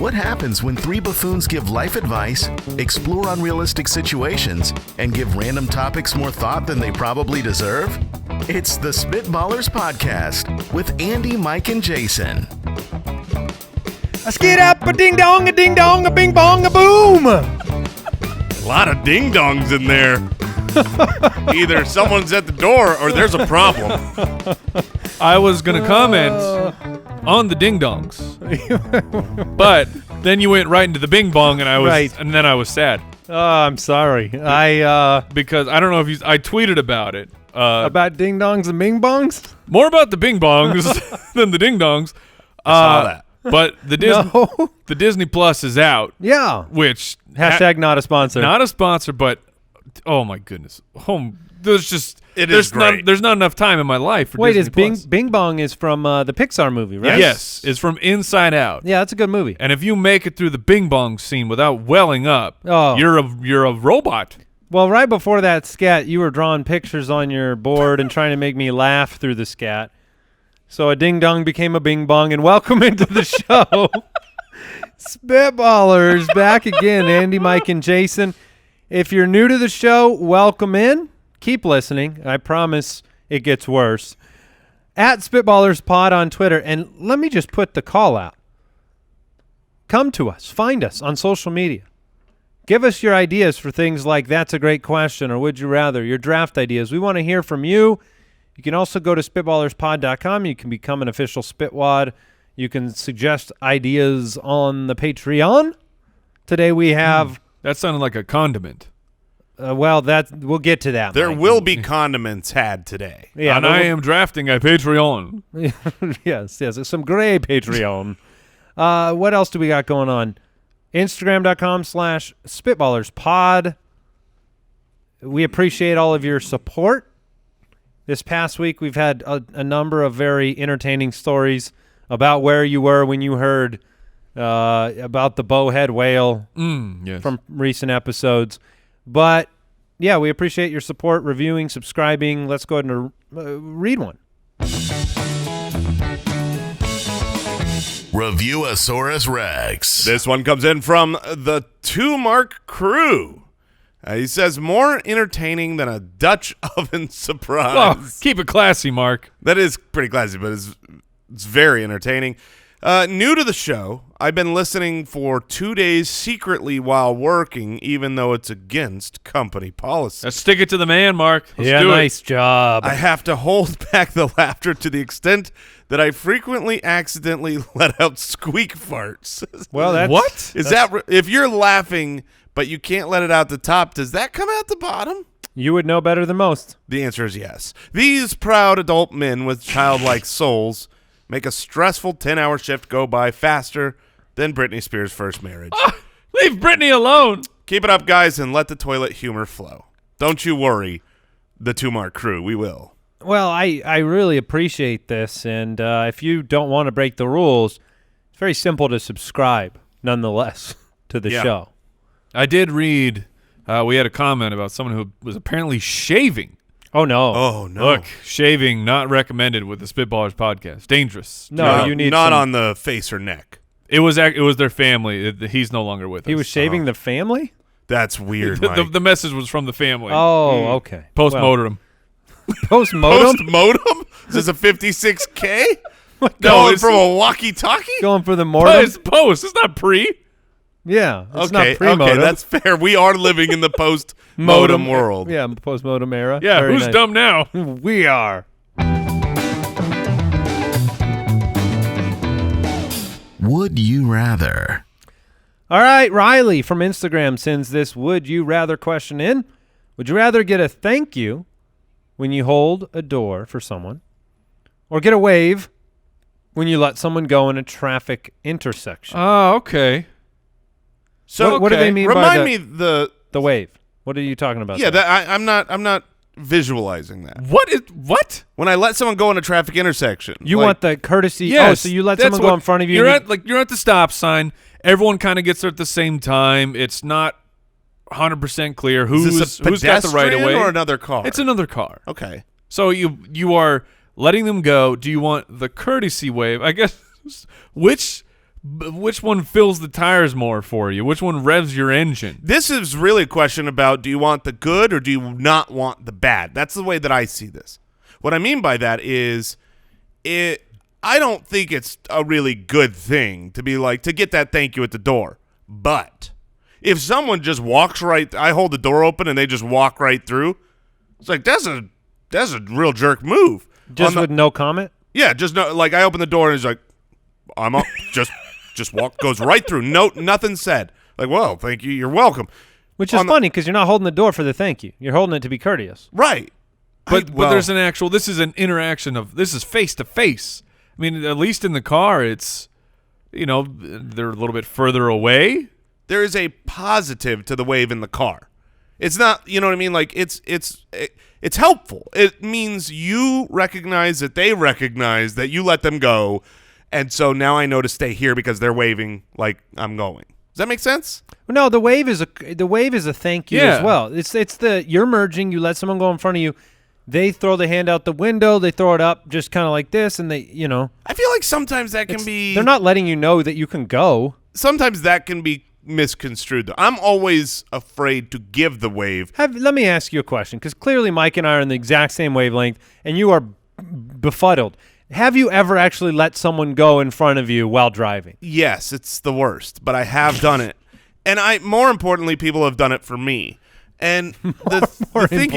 What happens when three buffoons give life advice, explore unrealistic situations, and give random topics more thought than they probably deserve? It's the Spitballers Podcast with Andy, Mike, and Jason. A skid up, a ding dong, a bing bong, a boom. A lot of ding dongs in there. Either someone's at the door or there's a problem. I was going to comment on the ding dongs, but then you went right into the bing bong, and then I was sad. Oh, I'm sorry. Because I don't know if I tweeted about it. About ding dongs and bing bongs? More about the bing bongs than the ding dongs. I saw that. But the Disney Plus is out. Yeah. Which hashtag not a sponsor. Not a sponsor, but oh my goodness, there's not enough time in my life for Disney Plus. Bing Bong is from the Pixar movie, right? Yes, it's from Inside Out. Yeah, that's a good movie. And if you make it through the Bing Bong scene without welling up, you're a robot. Well, right before that scat, you were drawing pictures on your board and trying to make me laugh through the scat. So a ding dong became a bing bong, and welcome into the show. Spitballers back again, Andy, Mike, and Jason. If you're new to the show, welcome in. Keep listening. I promise it gets worse. At Spitballers Pod on Twitter, and let me just put the call out. Come to us. Find us on social media. Give us your ideas for things like That's a Great Question or Would You Rather, your draft ideas. We want to hear from you. You can also go to spitballerspod.com. You can become an official Spitwad. You can suggest ideas on the Patreon. Today we have... That sounded like a condiment. We'll get to that. There Mike. will be condiments had today. Yeah, and I am drafting a Patreon. yes, some gray Patreon. What else do we got going on? Instagram.com/SpitballersPod. We appreciate all of your support. This past week, we've had a number of very entertaining stories about where you were when you heard about the bowhead whale from recent episodes. But, yeah, we appreciate your support, reviewing, subscribing. Let's go ahead and read one. Reviewasaurus Rex. This one comes in from the 2-Mark Crew. He says, more entertaining than a Dutch oven surprise. Well, keep it classy, Mark. That is pretty classy, but it's very entertaining. New to the show, I've been listening for 2 days secretly while working, even though it's against company policy. Let's stick it to the man, Mark. Let's do nice job. I have to hold back the laughter to the extent that I frequently accidentally let out squeak farts. Well, that's... What? If you're laughing but you can't let it out the top, does that come out the bottom? You would know better than most. The answer is yes. These proud adult men with childlike souls make a stressful 10-hour shift go by faster than Britney Spears' first marriage. Leave Britney alone. Keep it up, guys, and let the toilet humor flow. Don't you worry, the 2-Mark Crew. We will. Well, I really appreciate this, and if you don't want to break the rules, it's very simple to subscribe, nonetheless, to the show. I did read, we had a comment about someone who was apparently shaving. Oh, no. Oh, no. Look, shaving not recommended with the Spitballers podcast. Dangerous. No, you need not on the face or neck. It was their family. He's no longer with us. He was shaving the family? That's weird, Mike. The message was from the family. Oh, okay. Post-mortem. Post-mortem? Post-mortem? Is this a 56K? No, it's from a walkie-talkie? Going for the mortem? It's post. It's not pre. Yeah, it's okay, not pre-modem. Okay, that's fair. We are living in the post-modem world. Yeah, post-modem era. Yeah, Very who's nice. dumb now? We are. Would you rather? All right, Riley from Instagram sends this would you rather question in. Would you rather get a thank you when you hold a door for someone or get a wave when you let someone go in a traffic intersection? Oh, okay. So what do they mean Remind by me the wave? What are you talking about? Yeah, there? I'm not visualizing that. What? When I let someone go in a traffic intersection, You want the courtesy? Yes, Oh, so you let someone go in front of you. You're at the stop sign. Everyone kind of gets there at the same time. It's not 100% clear who's got the right of way. Or another car? It's another car. Okay. So you are letting them go. Do you want the courtesy wave? I guess which which one fills the tires more for you? Which one revs your engine? This is really a question about, do you want the good or do you not want the bad? That's the way that I see this. What I mean by that is I don't think it's a really good thing to be like, to get that thank you at the door. But if someone just walks right, I hold the door open and they just walk right through, it's like, that's a real jerk move. Just with no comment? Yeah, just no, like I open the door and he's like, I'm up, just walk, goes right through. No, nothing said. Like, well, thank you, you're welcome. Which is funny because you're not holding the door for the thank you. You're holding it to be courteous. Right. But there's an actual, this is an interaction of, this is face to face. I mean, at least in the car, it's, they're a little bit further away. There is a positive to the wave in the car. It's not, you know what I mean? Like it's helpful. It means you recognize that they recognize that you let them go, and so now I know to stay here because they're waving like I'm going. Does that make sense? No, the wave is a thank you as well. It's you're merging. You let someone go in front of you. They throw the hand out the window. They throw it up just kind of like this, and I feel like sometimes that can be. They're not letting you know that you can go. Sometimes that can be misconstrued. I'm always afraid to give the wave. Let me ask you a question, because clearly Mike and I are in the exact same wavelength, and you are befuddled. Have you ever actually let someone go in front of you while driving? Yes, it's the worst, but I have done it. And more importantly, people have done it for me. And the thing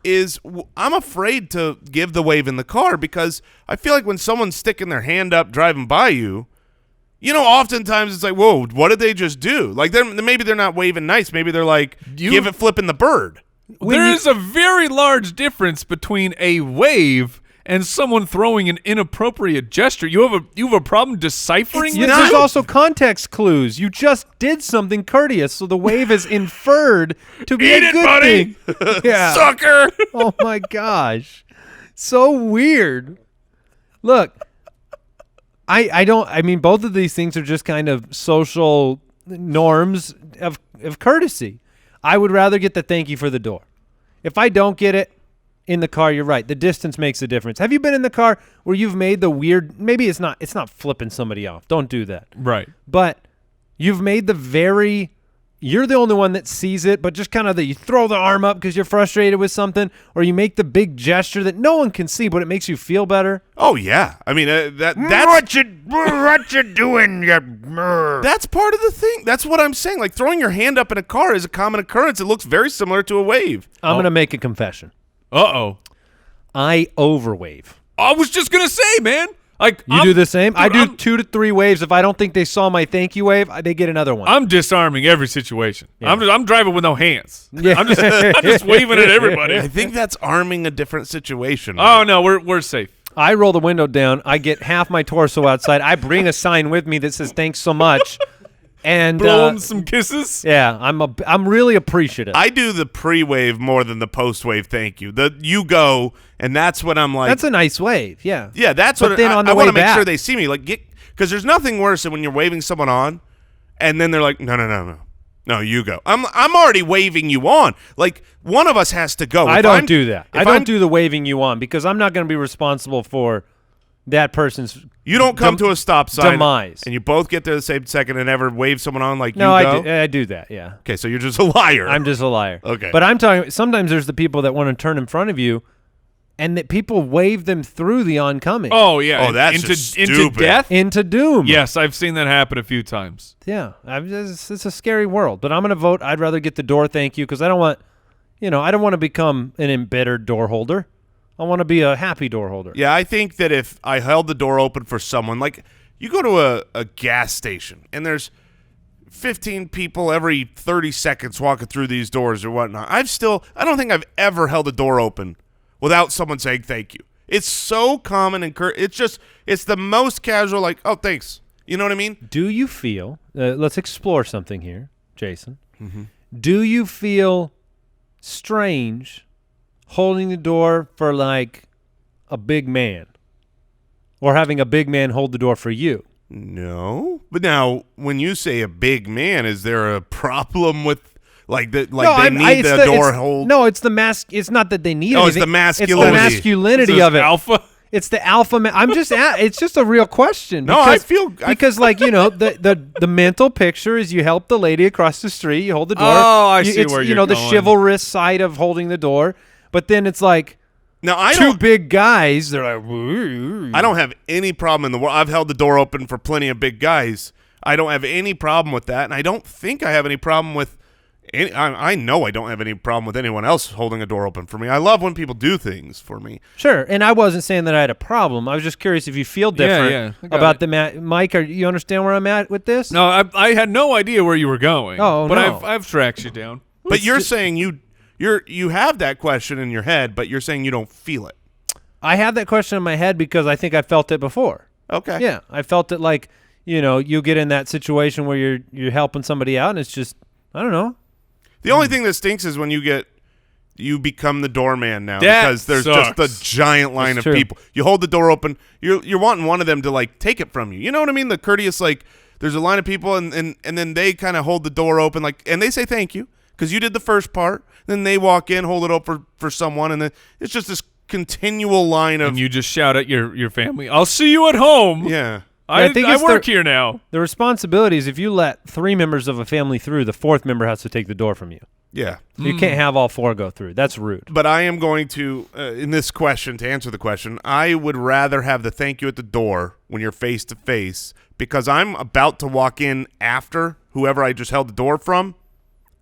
is I'm afraid to give the wave in the car because I feel like when someone's sticking their hand up driving by you, oftentimes it's like, whoa, what did they just do? Like, maybe they're not waving nice. Maybe they're like, flipping the bird. There is a very large difference between a wave and someone throwing an inappropriate gesture. You have a problem deciphering this? There's also context clues. You just did something courteous, so the wave is inferred to be a good buddy. thing. Yeah. Sucker. Oh, my gosh. So weird. Look. I mean, both of these things are just kind of social norms of courtesy. I would rather get the thank you for the door. If I don't get it in the car, you're right. The distance makes a difference. Have you been in the car where you've made the weird, maybe it's not flipping somebody off. Don't do that. Right. But you've made you're the only one that sees it, but just kind of you throw the arm up because you're frustrated with something, or you make the big gesture that no one can see, but it makes you feel better. Oh yeah, I mean that's what you doing? That's part of the thing. That's what I'm saying. Like throwing your hand up in a car is a common occurrence. It looks very similar to a wave. I'm gonna make a confession. Uh-oh. I overwave. I was just gonna say, man. Like you do the same? Dude, I do 2 to 3 waves. If I don't think they saw my thank you wave, they get another one. I'm disarming every situation. Yeah. I'm driving with no hands. Yeah. I'm just waving at everybody. I think that's arming a different situation. Oh no, we're safe. I roll the window down. I get half my torso outside. I bring a sign with me that says "Thanks so much," and blow them some kisses. Yeah, I'm really appreciative. I do the pre-wave more than the post-wave. Thank you. You go, and that's when I'm like, that's a nice wave. Yeah. Yeah, that's but what then on the I want to way make back, sure they see me. Like, because there's nothing worse than when you're waving someone on, and then they're like, no, you go. I'm already waving you on. Like one of us has to go. I don't do that. I don't do the waving you on because I'm not going to be responsible for that person's. You don't come to a stop sign demise, and you both get there the same second and never wave someone on like no, you go? I do that, yeah. Okay, so you're just a liar. I'm just a liar. Okay. But I'm talking, sometimes there's the people that want to turn in front of you, and that people wave them through the oncoming. Oh, yeah. Oh, that's just into stupid. death? Into doom. Yes, I've seen that happen a few times. Yeah. It's a scary world. But I'm going to vote I'd rather get the door thank you because I don't want to become an embittered door holder. I want to be a happy door holder. Yeah, I think that if I held the door open for someone, like you go to a gas station and there's 15 people every 30 seconds walking through these doors or whatnot. I don't think I've ever held a door open without someone saying thank you. It's so common and it's the most casual, like, oh, thanks. You know what I mean? Do you feel, let's explore something here, Jason. Mm-hmm. Do you feel strange holding the door for like a big man or having a big man hold the door for you? No. But now when you say a big man, is there a problem with like the door hold? No, it's the it's not that they need No, anything. it's the masculinity. It's the masculinity of it. Alpha? It's the alpha male. I'm just it's just a real question. No, because like, you know, the mental picture is you help the lady across the street, you hold the door. Oh, I see where you're you know, going. the chivalrous side of holding the door. But then it's like two big guys. They're like, I don't have any problem in the world. I've held the door open for plenty of big guys. I don't have any problem with that, and I don't think I have any problem with I know I don't have any problem with anyone else holding a door open for me. I love when people do things for me. Sure, and I wasn't saying that I had a problem. I was just curious if you feel different about the Mike. You understand where I'm at with this? No, I had no idea where you were going. Oh, but no. I've tracked you down. But you're saying you have that question in your head, but you're saying you don't feel it. I have that question in my head because I think I felt it before. Okay. Yeah, I felt it like, you know, you get in that situation where you're helping somebody out, and it's just, I don't know. The only thing that stinks is when you become the doorman now, that because there's sucks. just a giant line of people. You hold the door open. You're wanting one of them to like take it from you. You know what I mean? The courteous, like, there's a line of people, and then they kind of hold the door open, like, and they say thank you because you did the first part. Then they walk in, hold it open for someone, and then it's just this continual line of. And you just shout at your family, "I'll see you at home." Yeah. I work here now. The responsibility is if you let 3 members of a family through, the 4th member has to take the door from you. Yeah. So you can't have all 4 go through. That's rude. But I am going to, in this question, to answer the question, I would rather have the thank you at the door when you're face-to-face, because I'm about to walk in after whoever I just held the door from,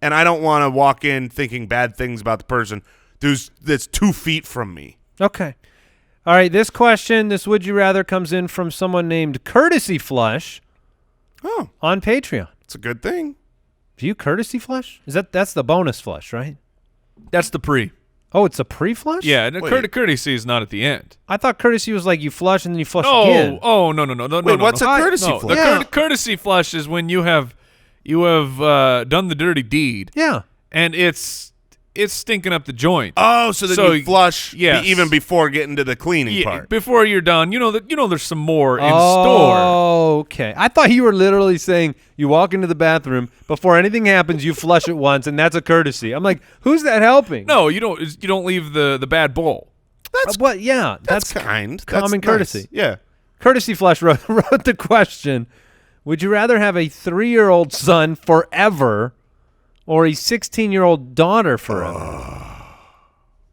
and I don't want to walk in thinking bad things about the person that's 2 feet from me. Okay. All right, this question, this Would You Rather, comes in from someone named Courtesy Flush on Patreon. It's a good thing. Do you courtesy flush? That's the bonus flush, right? That's the pre. Oh, it's a pre-flush? Yeah, courtesy is not at the end. I thought courtesy was like you flush and then you flush again. Oh, no. Wait, what's a courtesy flush? The courtesy flush is when you have done the dirty deed. Yeah. And it's stinking up the joint. Oh, so then you flush even before getting to the cleaning part. Before you're done, there's some more in store. Oh, okay. I thought you were literally saying you walk into the bathroom, before anything happens, you flush it once, and that's a courtesy. I'm like, who's that helping? No, you don't leave the bad bowl. That's that's kind. Common that's courtesy. Nice. Yeah. Courtesy Flush wrote the question, would you rather have a 3-year-old son forever or a 16-year-old daughter forever?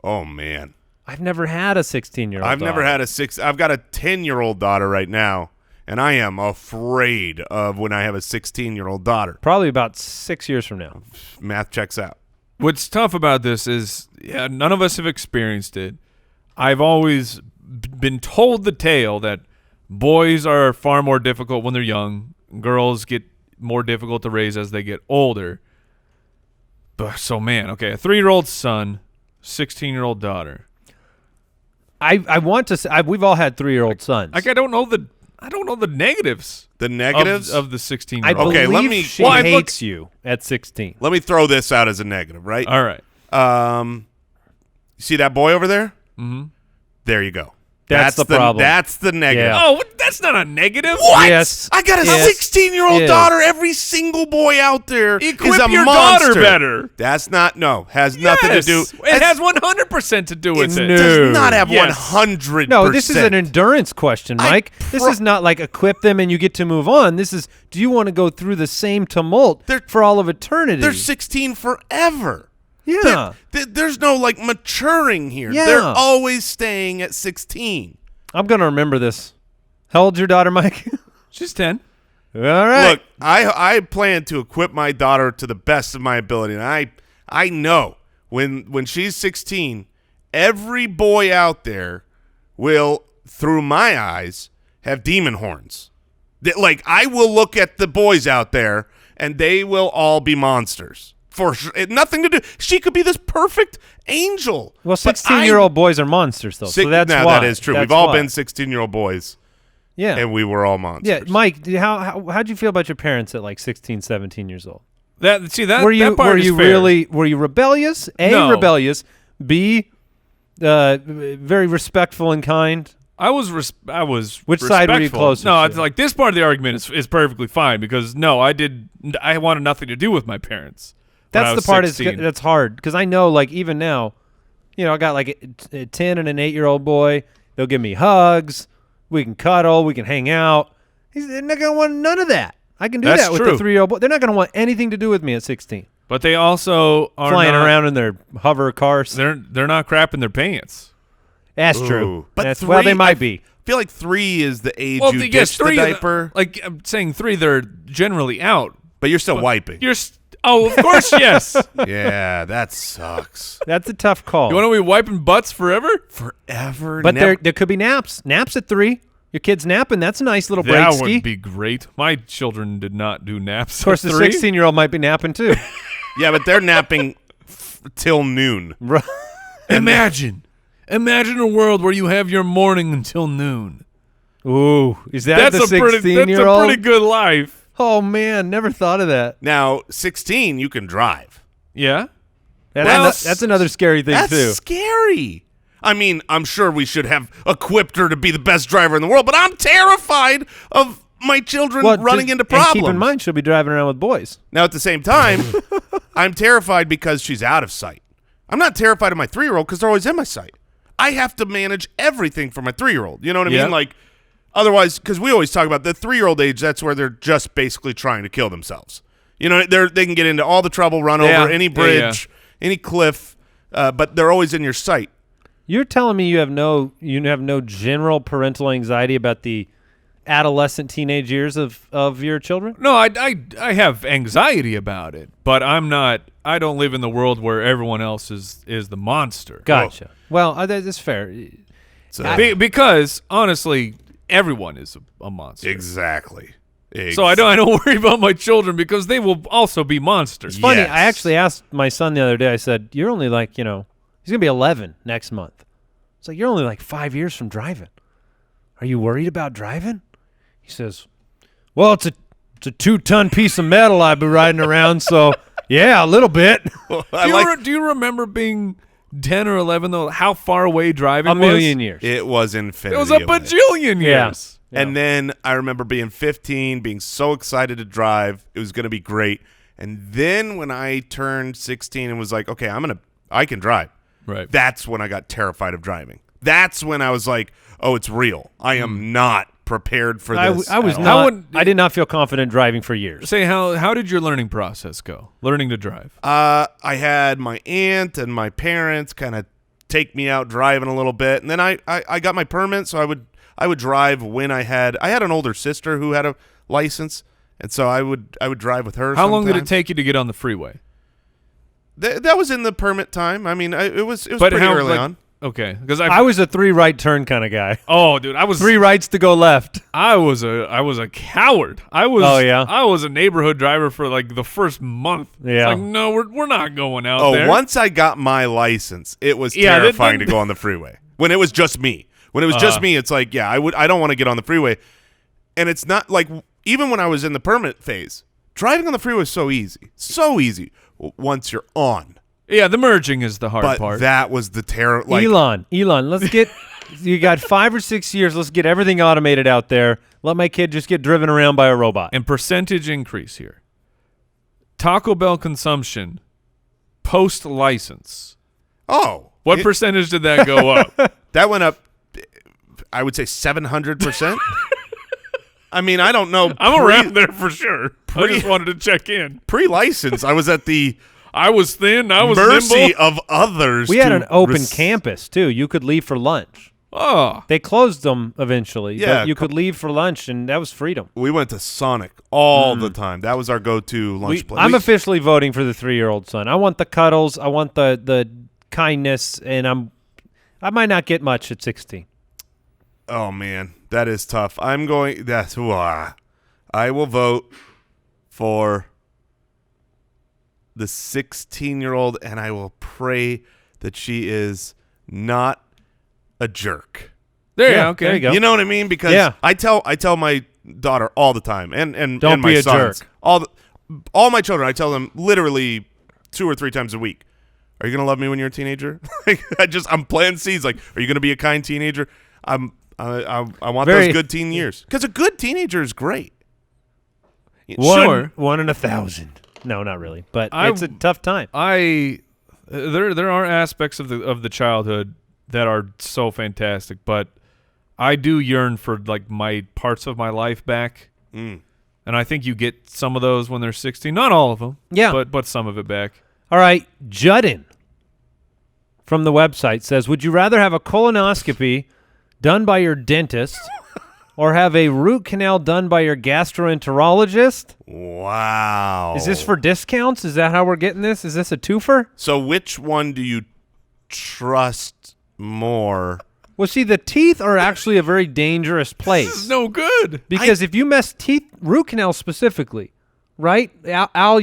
Oh, man. I've never had a 16-year-old I've daughter. never had I've got a 10-year-old daughter right now, and I am afraid of when I have a 16-year-old daughter. Probably about 6 years from now. Math checks out. What's tough about this is none of us have experienced it. I've always been told the tale that boys are far more difficult when they're young. Girls get more difficult to raise as they get older. So, man, okay, a 3-year-old son, 16-year-old daughter. I want to say we've all had 3-year-old sons. Like I don't know the negatives. The negatives of the 16-year-old. I believe Okay, let me- she Well, hates you at 16. Let me throw this out as a negative, right? All right. You see that boy over there? Mm-hmm. There you go. That's the problem. That's the negative. Yeah. Oh, that's not a negative. What? Yes. I got a Yes. 16-year-old Yes. daughter. Every single boy out there Equip is a your monster. daughter better. That's not has nothing to do. It has 100% to do with it. No. Does not have Yes. 100%. No, this is an endurance question, Mike. This is not like equip them and you get to move on. This is, do you want to go through the same tumult for all of eternity? They're 16 forever. Yeah. There's no like maturing here. Yeah. They're always staying at 16. I'm going to remember this. How old's your daughter, Mike? She's 10. All right. Look, I plan to equip my daughter to the best of my ability, and I know when she's 16, every boy out there will, through my eyes, have demon horns. Like, I will look at the boys out there, and they will all be monsters. For sure. Nothing to do. She could be this perfect angel. Well, 16-year-old boys are monsters, though. So that's why. That is true. That's We've all why. been 16-year-old boys. Yeah. And we were all monsters. Yeah, Mike, how'd you feel about your parents at like 16, 17 years old? That part were is you fair. were you rebellious? No. Rebellious. B, very respectful and kind. I was Which side were you respectful. closer No, to? it's like this part of the argument is perfectly fine because no, I wanted nothing to do with my parents. when I That's was the part 16. that's hard because I know, like, even now, I got like a 10 and an 8-year-old boy, They'll give me hugs. We can cuddle. We can hang out. They're not going to want none of that. I can do That's that with true. the 3-year-old boy. They're not going to want anything to do with me at 16. But they also are Flying not, around in their hover cars. They're not crapping their pants. That's Ooh. true. But Well, they might I be. feel like 3 is the age Well, you yes, ditch the 3 diaper. Like I'm saying 3, they're generally out. But you're still wiping. Oh, of course, yes. Yeah, that sucks. That's a tough call. You want to be wiping butts forever? Forever. But never. there could be naps. Naps at 3. Your kid's napping. That's a nice little break That ski. would be great. My children did not do naps. Of course, the 3. 16-year-old might be napping too. Yeah, but they're napping till noon. Imagine a world where you have your morning until noon. Ooh, is that That's the a 16-year-old? pretty good life. Oh man, never thought of that. Now, 16, you can drive. Yeah. That's another scary thing That's too. scary. I mean, I'm sure we should have equipped her to be the best driver in the world, but I'm terrified of my children running into problems. And keep in mind, she'll be driving around with boys. Now, at the same time, I'm terrified because she's out of sight. I'm not terrified of my 3-year-old because they're always in my sight. I have to manage everything for my 3-year-old. You know what I mean? Like, otherwise, because we always talk about the 3-year-old age, that's where they're just basically trying to kill themselves. You know, they can get into all the trouble, run over any bridge, any cliff, but they're always in your sight. You're telling me you have no general parental anxiety about the adolescent teenage years of your children? No, I have anxiety about it, but I don't live in the world where everyone else is the monster. Gotcha. Well, that's fair. Because honestly, everyone is a monster. Exactly. So I don't worry about my children because they will also be monsters. It's funny. Yes. I actually asked my son the other day. I said, "You're only like, he's gonna be 11 next month. It's like you're only like 5 years from driving. Are you worried about driving?" He says, "Well, it's a 2-ton piece of metal I've been riding around, so yeah, a little bit." Do you remember being 10 or 11 though? How far away driving was? A million years. It was infinity. It was a away. bajillion years. Yeah. And then I remember being 15, being so excited to drive. It was going to be great. And then when I turned 16 and was like, okay, I can drive. Right. That's when I got terrified of driving. That's when I was like, oh, it's real. I am not prepared for this. I was at all. not. I did not feel confident driving for years. Say, how did your learning process go? Learning to drive. I had my aunt and my parents kind of take me out driving a little bit, and then I got my permit, so I would drive when I had an older sister who had a license, and so I would drive with her. How long did it sometimes. take you to get on the freeway? That was in the permit time. I mean, it was pretty early on. Okay, because I was a 3 right turn kind of guy. Oh, dude, I was 3 rights to go left. I was a coward. I was a neighborhood driver for like the first month. Yeah. It's like, no, we're not going out Oh, there. once I got my license, it was terrifying to go on the freeway. When it was just me. When it was just me, it's like, I don't want to get on the freeway. And it's not like, even when I was in the permit phase, driving on the freeway is so easy. So easy once you're on. Yeah, the merging is the hard But part. that was the terror. Like, Elon, let's get. You got 5 or 6 years. Let's get everything automated out there. Let my kid just get driven around by a robot. and percentage increase here. Taco Bell consumption post license. oh. What percentage did that go up? That went up, I would say 700%. I mean, I don't know. I'm around there for sure. I just wanted to check in. Pre-license, I was at the I was thin. I was mercy nimble. of others. We had to an open campus too. You could leave for lunch. Oh, They closed them eventually. Yeah, but you could leave for lunch, and that was freedom. We went to Sonic all the time. That was our go-to lunch place. I'm officially voting for the 3-year-old son. I want the cuddles. I want the kindness, and I might not get much at 16. Oh man, that is tough. I will vote for the 16-year-old, and I will pray that she is not a jerk. There okay. you go. You know what I mean? Because I tell my daughter all the time, and Don't and my be a sons, jerk. all my children, I tell them literally 2 or 3 times a week. Are you gonna love me when you're a teenager? I'm planting seeds. Like, are you gonna be a kind teenager? I want those good teen years, because a good teenager is great. Sure. 1 in 1,000. No, not really. But it's a tough time. there are aspects of the childhood that are so fantastic, but I do yearn for like my parts of my life back. And I think you get some of those when they're 60. Not all of them. Yeah. But some of it back. All right. Judin from the website says, would you rather have a colonoscopy done by your dentist or have a root canal done by your gastroenterologist? Wow. Is this for discounts? Is that how we're getting this? Is this a twofer? So which one do you trust more? Well, see, the teeth are actually a very dangerous place. This is no good. Because if you mess teeth, root canal specifically, right? Al,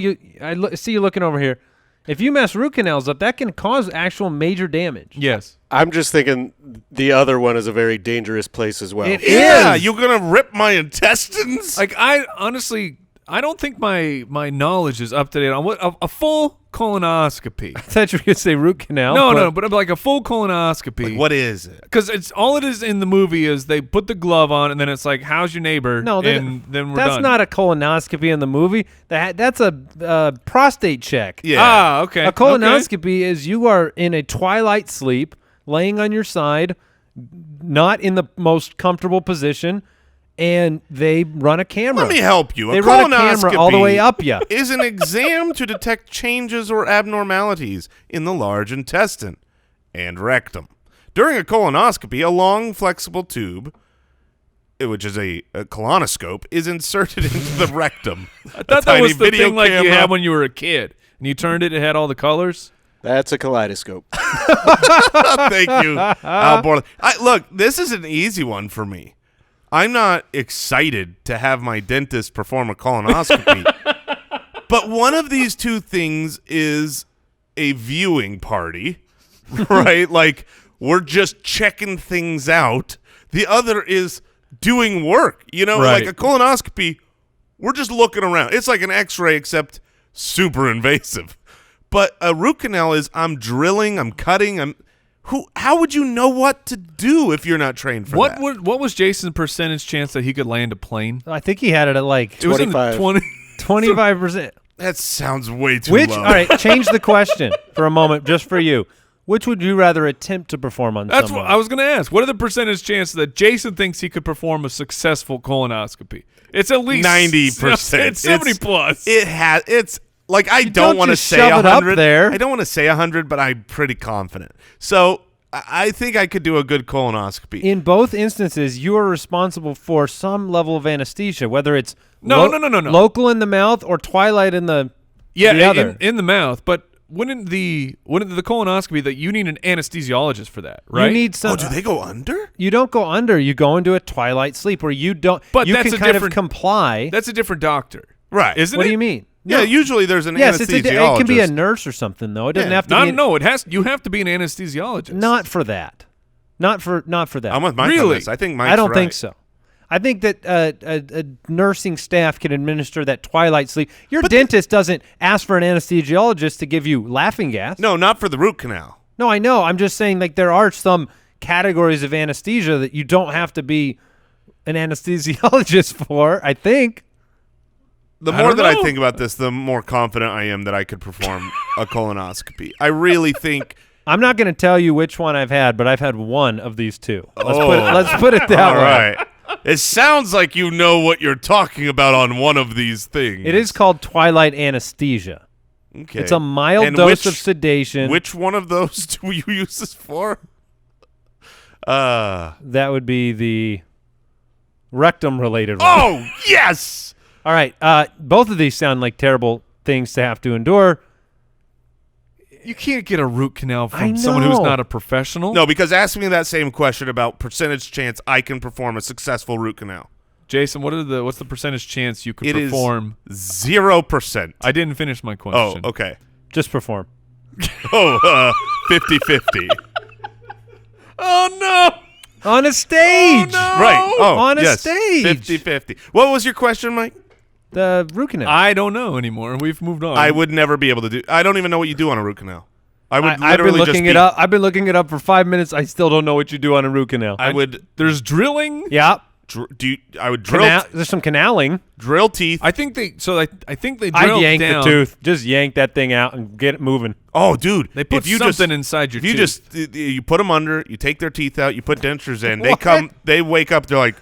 see you looking over here. If you mess root canals up, that can cause actual major damage. Yes. I'm just thinking the other one is a very dangerous place as well. Yeah, you're going to rip my intestines? Like, I honestly, I don't think my knowledge is up to date on what a full colonoscopy. I thought you were going to say root canal. No, but like a full colonoscopy. Like, what is it? Because it's all it is in the movie is they put the glove on and then it's like, how's your neighbor? No, and then we're that's done. not a colonoscopy in the movie. That's a prostate check. Yeah. Ah, okay. A colonoscopy is you are in a twilight sleep, laying on your side, not in the most comfortable position, and they run a camera. Let me help you. They run a camera all the way up you. Is an exam to detect changes or abnormalities in the large intestine and rectum. During a colonoscopy, a long, flexible tube, which is a colonoscope, is inserted into the rectum. I thought that was the thing like you had when you were a kid. And you turned it had all the colors. That's a kaleidoscope. Thank you, Al Borland. Look, this is an easy one for me. I'm not excited to have my dentist perform a colonoscopy, but one of these two things is a viewing party, right? Like, we're just checking things out. The other is doing work. You know, Right. like a colonoscopy, we're just looking around. It's like an x-ray except super invasive. But a root canal is I'm drilling, I'm cutting, how would you know what to do if you're not trained for that? What was Jason's percentage chance that he could land a plane? I think he had it at like It was in the 25%. That sounds way too low. All right, change the question for a moment, just for you. Which would you rather attempt to perform on That's someone? what I was going to ask. What are the percentage chances that Jason thinks he could perform a successful colonoscopy? It's at least 90%. It's 70 plus. It's like I don't don't want to just say shove it up 100. there. I don't want to say 100, but I'm pretty confident. So I think I could do a good colonoscopy. In both instances, you are responsible for some level of anesthesia, whether it's No. local in the mouth or twilight in the other. in the mouth. But wouldn't the colonoscopy that you need an anesthesiologist for that, right? You need some. do they go under? You don't go under. You go into a twilight sleep where you don't. But you that's can a kind of different- comply. That's a different doctor, Right. isn't What it? do you mean? Yeah, usually there's an Yes, anesthesiologist. it can be a nurse or something though. It doesn't Yeah. have to be. No, it has. You have to be an anesthesiologist. Not for that. Not for that. I'm with Mike on Really? this. I think Mike's I don't right. think so. I think that a nursing staff can administer that twilight sleep. Your dentist doesn't ask for an anesthesiologist to give you laughing gas. No, not for the root canal. No, I know. I'm just saying, like, there are some categories of anesthesia that you don't have to be an anesthesiologist for, I think. The I more don't that I know. think about this, the more confident I am that I could perform a colonoscopy. I really think. I'm not going to tell you which one I've had, but I've had one of these two. Oh. Let's put it that All way. right. It sounds like you know what you're talking about on one of these things. It is called twilight anesthesia. Okay. It's a mild And dose of sedation. Which one of those do you use this for? That would be the rectum-related one. Oh, yes! All right. Both of these sound like terrible things to have to endure. You can't get a root canal I from someone who's know. not a professional. No, because ask me that same question about percentage chance I can perform a successful root canal. Jason, what's the percentage chance you could It is perform? 0%. I didn't finish my Oh, question. okay. Just perform. 50-50. Oh no! On a stage. Right. Oh, On a yes. stage. 50-50. What was your question, Mike? The root canal. I don't know anymore. We've moved on. I would never be able to do. I don't even know what you do on a root canal. I would I've been literally looking just it up. I've been looking it up for 5 minutes. I still don't know what you do on a root canal. I would. There's drilling. Yeah. I would drill. There's some canaling. Drill teeth. I think they drilled I'd yank down. the tooth. Just yank that thing out and get it moving. Oh, dude! They put something inside your tooth. You put them under. You take their teeth out. You put dentures in. What? They wake up. They're like,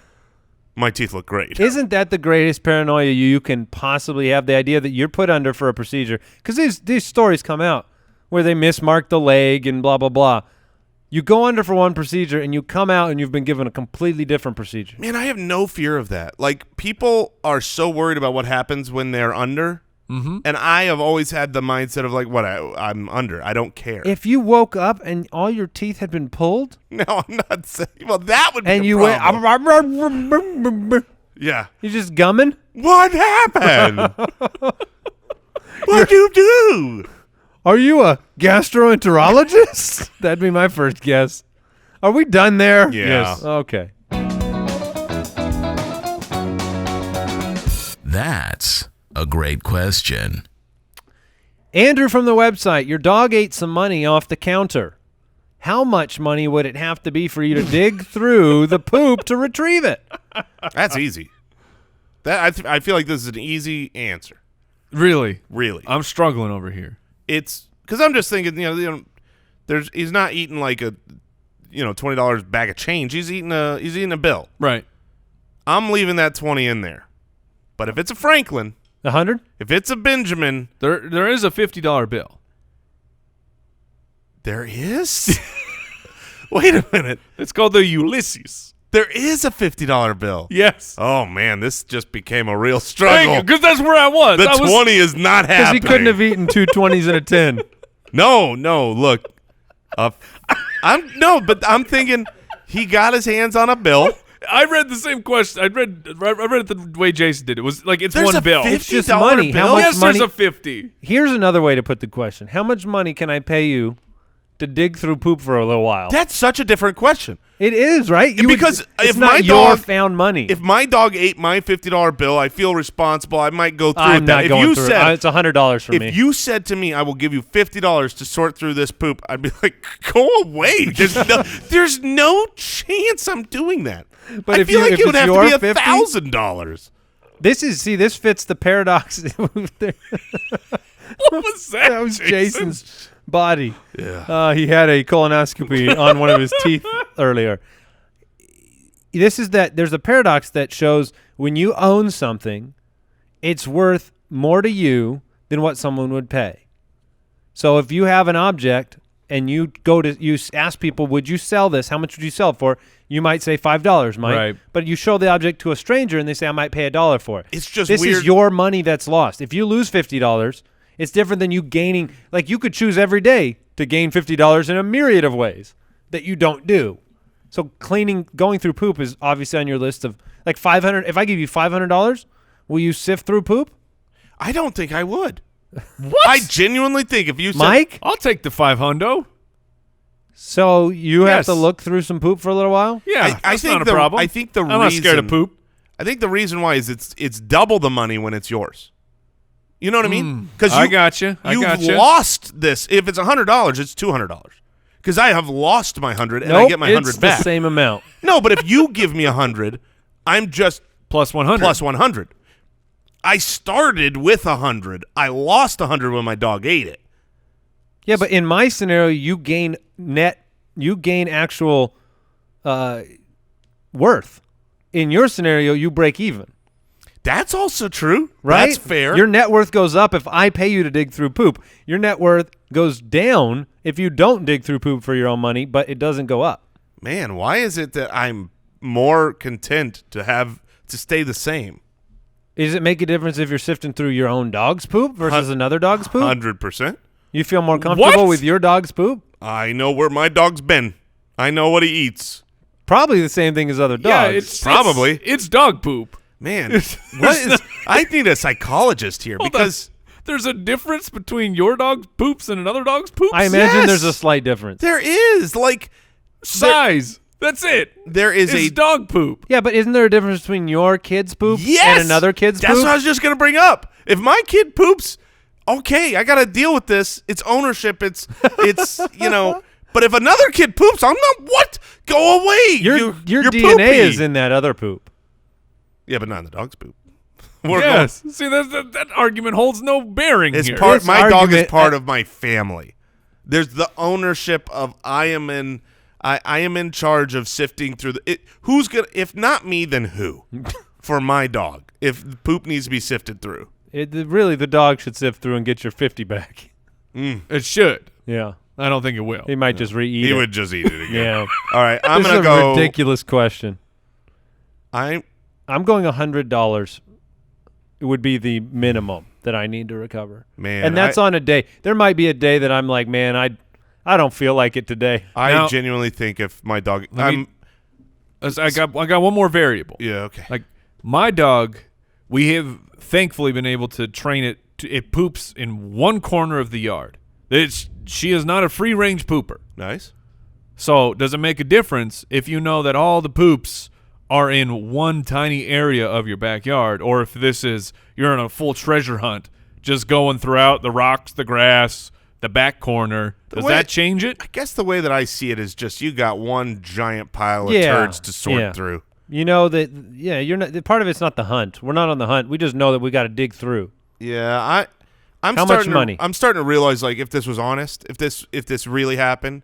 my teeth look great. Isn't that the greatest paranoia you can possibly have? The idea that you're put under for a procedure, because these stories come out where they mismark the leg and blah blah blah. You go under for one procedure and you come out and you've been given a completely different procedure. Man, I have no fear of that. Like, people are so worried about what happens when they're under, and I have always had the mindset of like, what, I'm under. I don't care. If you woke up and all your teeth had been pulled, no, I'm not saying. Well, that would be and a you problem. went, Yeah. you're just gumming. What happened? What'd you do? Are you a gastroenterologist? That'd be my first guess. Are we done there? Yeah. Yes. Okay. That's a great question. Andrew from the website, your dog ate some money off the counter. How much money would it have to be for you to dig through the poop to retrieve it? That's easy. I feel like this is an easy answer. Really? I'm struggling over here. It's because I'm just thinking, he's not eating like a, $20 bag of change. He's eating a bill. Right. I'm leaving that 20 in there. But if it's a Franklin, 100? if it's a Benjamin, there is a $50 bill. There is? Wait a minute. It's called the Ulysses. There is a $50 bill. Yes. Oh, man, this just became a real struggle. Because that's where I was. The 20 is not happening. Because he couldn't have eaten 2 20s and a 10. No, look. I'm thinking he got his hands on a bill. I read the same question. I read it the way Jason did. It was like it's There's one a bill. It's just $50 money. bill? How much Yes, money? there's a 50. Here's another way to put the question. How much money can I pay you to dig through poop for a little while? That's such a different question. It is, right? Because it's if not my your dog found money. If my dog ate my $50 bill, I feel responsible. I might go through I'm with not that. going If you through said it. It's $100 for me. If you said to me, I will give you $50 to sort through this poop, I'd be like, go away. There's no chance I'm doing that. But I if feel you- like if it would it's have your to be 50? $1,000. This fits the paradox. What was that? That was Jason? Jason's body. Yeah. He had a colonoscopy on one of his teeth earlier. There's a paradox that shows when you own something, it's worth more to you than what someone would pay. So if you have an object and you ask people, would you sell this? How much would you sell it for? You might say $5, Mike. Right. But you show the object to a stranger and they say, I might pay $1 for it. It's just this weird. is your money that's lost. If you lose $50, it's different than you gaining. Like, you could choose every day to gain $50 in a myriad of ways that you don't do. So going through poop is obviously on your list of like $500. If I give you $500, will you sift through poop? I don't think I would. What? I genuinely think if you said, Mike? I'll take the 500. So you have Yes. to look through some poop for a little while? Yeah, I that's think not a problem. I think the I'm not scared of poop. I think the reason why is it's double the money when it's yours. You know what I mean? Because I gotcha. You've lost this. If it's $100, it's $200. Because I have lost my 100 and I get my 100 it's back. the same amount. No, but if you give me 100, I'm just Plus 100. plus 100. I started with 100. I lost 100 when my dog ate it. Yeah, but in my scenario, you gain actual worth. In your scenario, you break even. That's also true. Right? That's fair. Your net worth goes up if I pay you to dig through poop. Your net worth goes down if you don't dig through poop for your own money, but it doesn't go up. Man, why is it that I'm more content to stay the same? Does it make a difference if you're sifting through your own dog's poop versus another dog's poop? 100%. You feel more comfortable What? with your dog's poop? I know where my dog's been. I know what he eats. Probably the same thing as other dogs. Yeah, it's Probably. It's dog poop. Man, what is? I need a psychologist here Hold because There's a difference between your dog's poops and another dog's poops? I imagine Yes. there's a slight difference. there is Size. That's it. there is It's dog poop. Yeah, but isn't there a difference between your kid's poop yes and another kid's That's poop? what I was just gonna bring up. If my kid poops, okay, I gotta deal with this. It's ownership. It's But if another kid poops, I'm not. What? Go away. Your You're DNA poopy. is in that other poop. Yeah, but not in the dog's poop. Yes. See, that argument holds no bearing It's here. my dog is part of my family. There's the ownership of I am in charge of sifting through who's gonna, if not me, then who? For my dog, if poop needs to be sifted through. Really, the dog should sift through and get your 50 back. It should. Yeah. I don't think it will. He might just re-eat it. He would just eat it again. Yeah. All right, I'm this going to is a go. ridiculous question. I'm going $100. It would be the minimum that I need to recover. Man. And that's on a day. There might be a day that I'm like, man, I don't feel like it today. I genuinely think if my dog I got one more variable. Yeah, okay. Like my dog, we have thankfully been able to train it it poops in one corner of the yard. She is not a free range pooper. Nice. So does it make a difference if you know that all the poops are in one tiny area of your backyard, or if you're on a full treasure hunt, just going throughout the rocks, the grass, the back corner? Does that change it? I guess the way that I see it is just you got one giant pile of turds to sort through. You know that, you're not. Part of it's not the hunt. We're not on the hunt. We just know that we got to dig through. Yeah, I'm How much money? I'm starting to realize, like, if this was honest, if this really happened,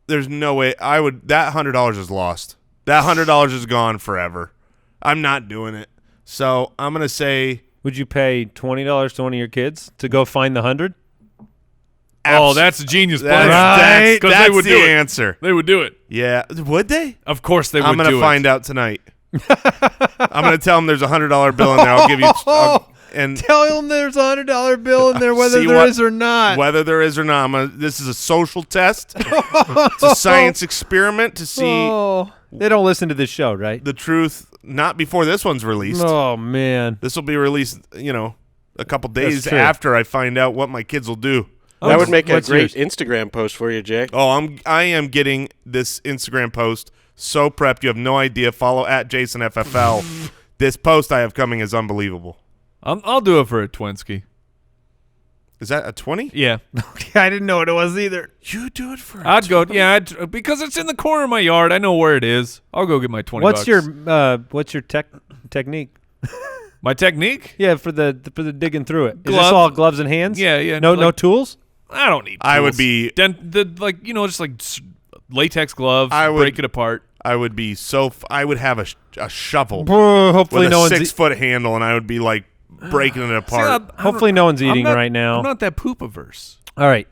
there's no way I would. That $100 is lost. That $100 is gone forever. I'm not doing it. So I'm gonna say. Would you pay $20 to one of your kids to go find the 100? Oh, that's a genius plan. That's they would the do answer. They would do it. Yeah, would they? Of course they would. I'm gonna find out tonight. I'm gonna tell them there's a $100 bill in there. I'll give you. And tell them there's a $100 bill in there, whether there is or not. Whether there is or not. This is a social test. It's a science experiment to see. Oh, they don't listen to this show, right? The truth, not before this one's released. Oh, man. This will be released, a couple days after I find out what my kids will do. That would make a great yours? Instagram post for you, Jay. Oh, I am getting this Instagram post so prepped. You have no idea. Follow @JasonFFL. This post I have coming is unbelievable. I'll do it for a Twinsky. Is that a 20? Yeah. I didn't know what it was either. You do it for I'd go, because it's in the corner of my yard. I know where it is. I'll go get my $20. What's your technique? My technique? Yeah, for the digging through it. Is this Glove. all gloves and hands? Yeah. No tools? I don't need tools. I would be just like latex gloves, break it apart. I would be I would have a shovel Hopefully with no a one's 6-foot handle, and I would be like breaking it apart. Hopefully no one's eating right now. I'm not that poop averse. All right.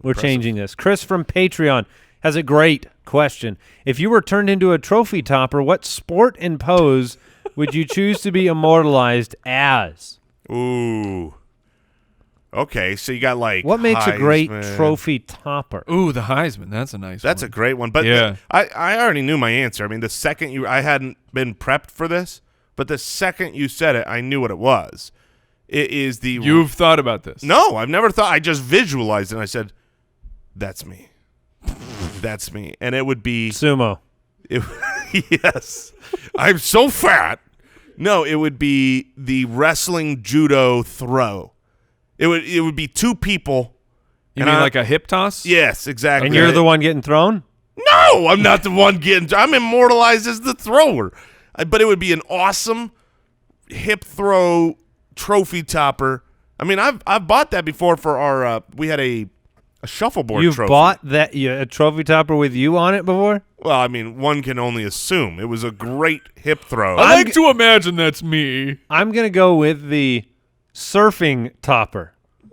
We're changing this. Chris from Patreon has a great question. If you were turned into a trophy topper, what sport and pose would you choose to be immortalized as? Ooh. Okay, so you got like what makes a great Heisman. trophy topper? Ooh, the Heisman. That's a nice one. That's a great one. But yeah. I already knew my answer. I mean, the second I hadn't been prepped for this, but the second you said it, I knew what it was. It is the... You've thought about this? No, I've never thought. I just visualized it, and I said, that's me. That's me. And it would be... Sumo. Yes. I'm so fat. No, it would be the wrestling judo throw. It would be two people. You mean like a hip toss? Yes, exactly. And you're the one getting thrown? No, I'm not the one getting. I'm immortalized as the thrower. But it would be an awesome hip throw trophy topper. I mean, I've bought that before for our. We had a shuffleboard. You've trophy. bought that a trophy topper with you on it before? Well, I mean, one can only assume it was a great hip throw. I like to imagine that's me. I'm gonna go with the surfing topper.